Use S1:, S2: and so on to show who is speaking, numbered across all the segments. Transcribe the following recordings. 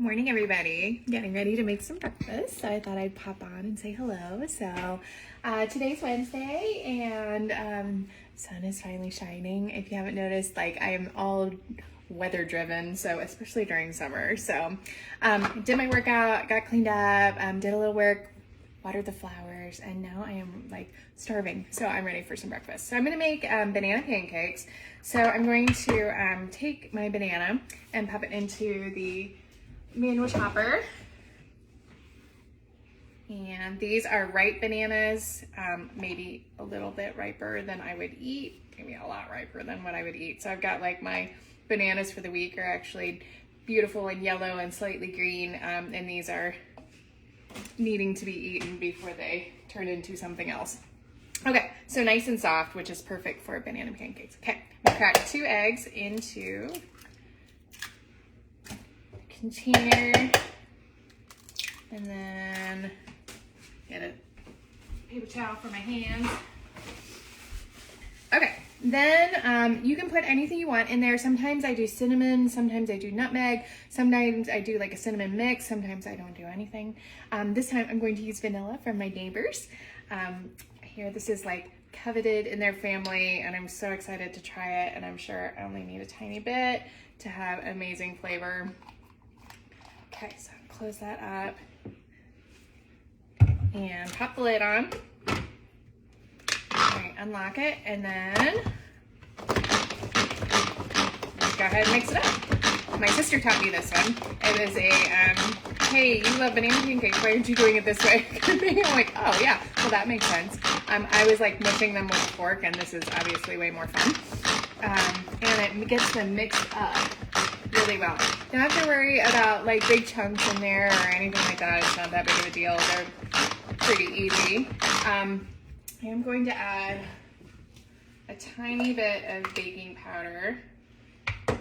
S1: Morning, everybody. Getting ready to make some breakfast, so I thought I'd pop on and say hello. So today's Wednesday, and sun is finally shining. If you haven't noticed, like, I am all weather driven, so especially during summer. So did my workout, got cleaned up, did a little work, watered the flowers, and now I am like starving, so I'm ready for some breakfast. So I'm gonna make banana pancakes. So I'm going to take my banana and pop it into the manual chopper, and these are ripe bananas, maybe a little bit riper than I would eat, maybe a lot riper than what I would eat. So I've got like my bananas for the week are actually beautiful and yellow and slightly green, and these are needing to be eaten before they turn into something else. Okay, so nice and soft, which is perfect for banana pancakes. Okay, I'm gonna crack 2 eggs into container, and then get a paper towel for my hands. Okay, then you can put anything you want in there. Sometimes I do cinnamon, sometimes I do nutmeg, sometimes I do like a cinnamon mix, sometimes I don't do anything. This time I'm going to use vanilla from my neighbors. Here, this is like coveted in their family, and I'm so excited to try it, and I'm sure I only need a tiny bit to have amazing flavor. Okay, so close that up and pop the lid on. All right, unlock it, and then go ahead and mix it up. My sister taught me this one. It was a, hey, you love banana pancakes, why aren't you doing it this way? I'm like, oh yeah, well that makes sense. I was like mushing them with a fork, and this is obviously way more fun. And it gets them mixed up really well. Don't have to worry about like big chunks in there or anything like that. It's not that big of a deal. They're pretty easy. I am going to add a tiny bit of baking powder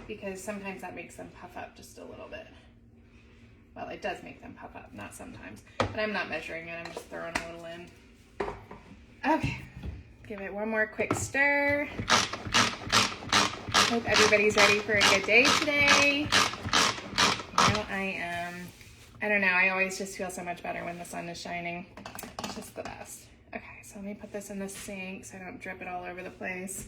S1: because sometimes that makes them puff up just a little bit. Well, it does make them puff up, not sometimes. But I'm not measuring it, I'm just throwing a little in. Okay, give it one more quick stir. Hope everybody's ready for a good day today. You know, I don't know, I always just feel so much better when the sun is shining. It's just the best. Okay, so let me put this in the sink so I don't drip it all over the place.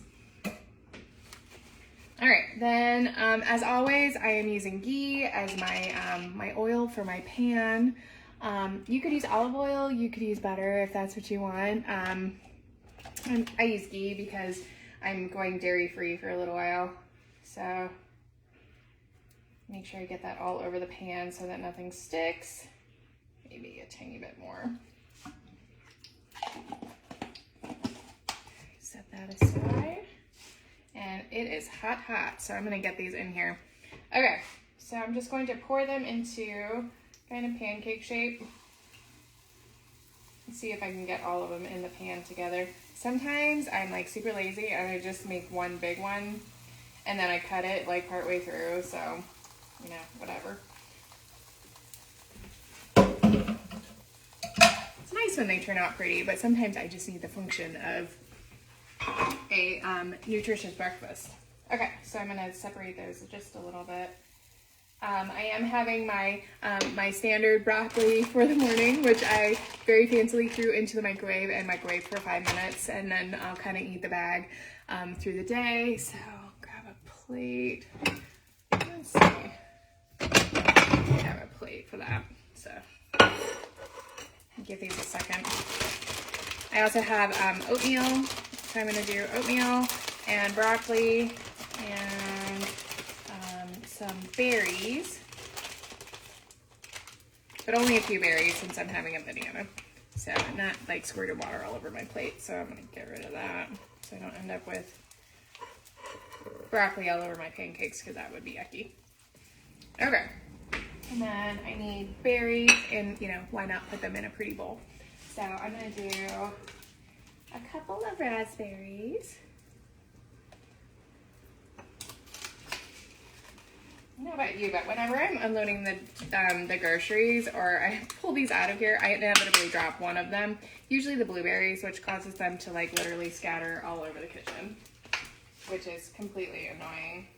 S1: All right, then as always, I am using ghee as my, my oil for my pan. You could use olive oil, you could use butter if that's what you want. I use ghee because I'm going dairy-free for a little while, so make sure I get that all over the pan so that nothing sticks. Maybe a tiny bit more. Set that aside. And it is hot, so I'm gonna get these in here. Okay, so I'm just going to pour them into kind of pancake shape. Let's see if I can get all of them in the pan together. Sometimes I'm like super lazy and I just make one big one and then I cut it like partway through, so you know, whatever. It's nice when they turn out pretty, but sometimes I just need the function of a nutritious breakfast. Okay, so I'm gonna separate those just a little bit. I am having my my standard broccoli for the morning, which I very fancily threw into the microwave and microwaved for 5 minutes, and then I'll kind of eat the bag through the day. So I'll grab a plate. Let's see. Grab a plate for that. So give these a second. I also have oatmeal. So I'm going to do oatmeal and broccoli and some berries, but only a few berries since I'm having a banana. So not like squirted water all over my plate, so I'm going to get rid of that so I don't end up with broccoli all over my pancakes because that would be yucky. Okay, and then I need berries, and you know, why not put them in a pretty bowl? So I'm going to do a couple of raspberries. I don't know about you, but whenever I'm unloading the groceries or I pull these out of here, I inevitably drop one of them, usually the blueberries, which causes them to like literally scatter all over the kitchen, which is completely annoying.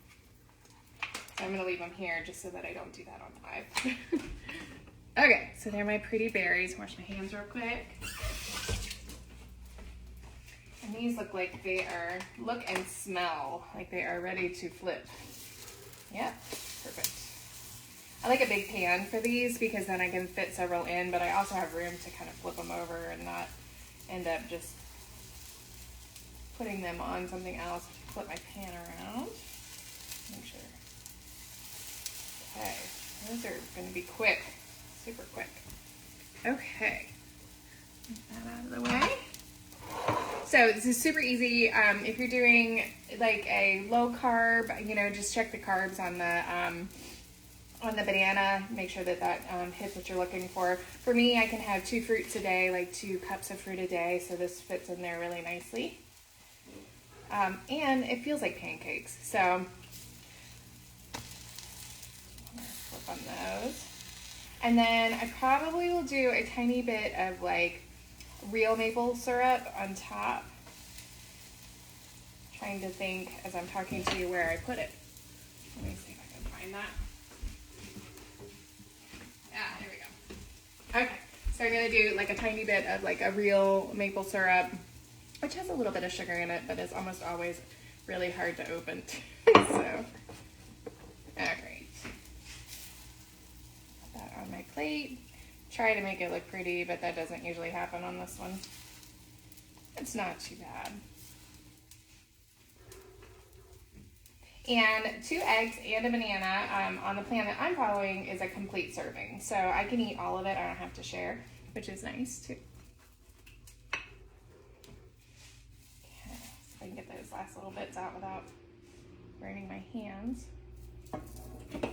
S1: So I'm gonna leave them here just so that I don't do that on live. Okay, so they're my pretty berries. Wash my hands real quick. And these look like they are, look and smell like they are ready to flip. Yep, perfect. I like a big pan for these because then I can fit several in, but I also have room to kind of flip them over and not end up just putting them on something else. Flip my pan around. Make sure. Okay, those are going to be quick, super quick. Okay, get that out of the way. So this is super easy. If you're doing like a low carb, you know, just check the carbs on the banana. Make sure that that hits what you're looking for. For me, I can have 2 fruits a day, like 2 cups of fruit a day. So this fits in there really nicely. And it feels like pancakes. So I'm gonna flip on those. And then I probably will do a tiny bit of like real maple syrup on top. Trying to think as I'm talking to you where I put it. Let me see if I can find that. Ah, here we go. Okay, so I'm gonna do like a tiny bit of like a real maple syrup, which has a little bit of sugar in it, but is almost always really hard to open. So, alright. Put that on my plate. Try to make it look pretty, but that doesn't usually happen on this one. It's not too bad. And 2 eggs and a banana on the plan that I'm following is a complete serving. So I can eat all of it. I don't have to share, which is nice too. Okay, so I can get those last little bits out without burning my hands. Okay,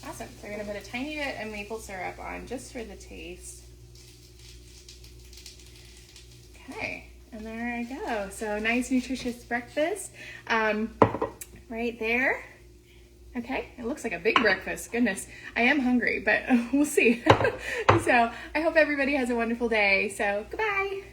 S1: awesome. So we're gonna put a tiny bit of maple syrup on just for the taste. Okay, and there I go. So nice, nutritious breakfast. Right there. Okay, it looks like a big breakfast. Goodness, I am hungry, but we'll see. So I hope everybody has a wonderful day. So goodbye.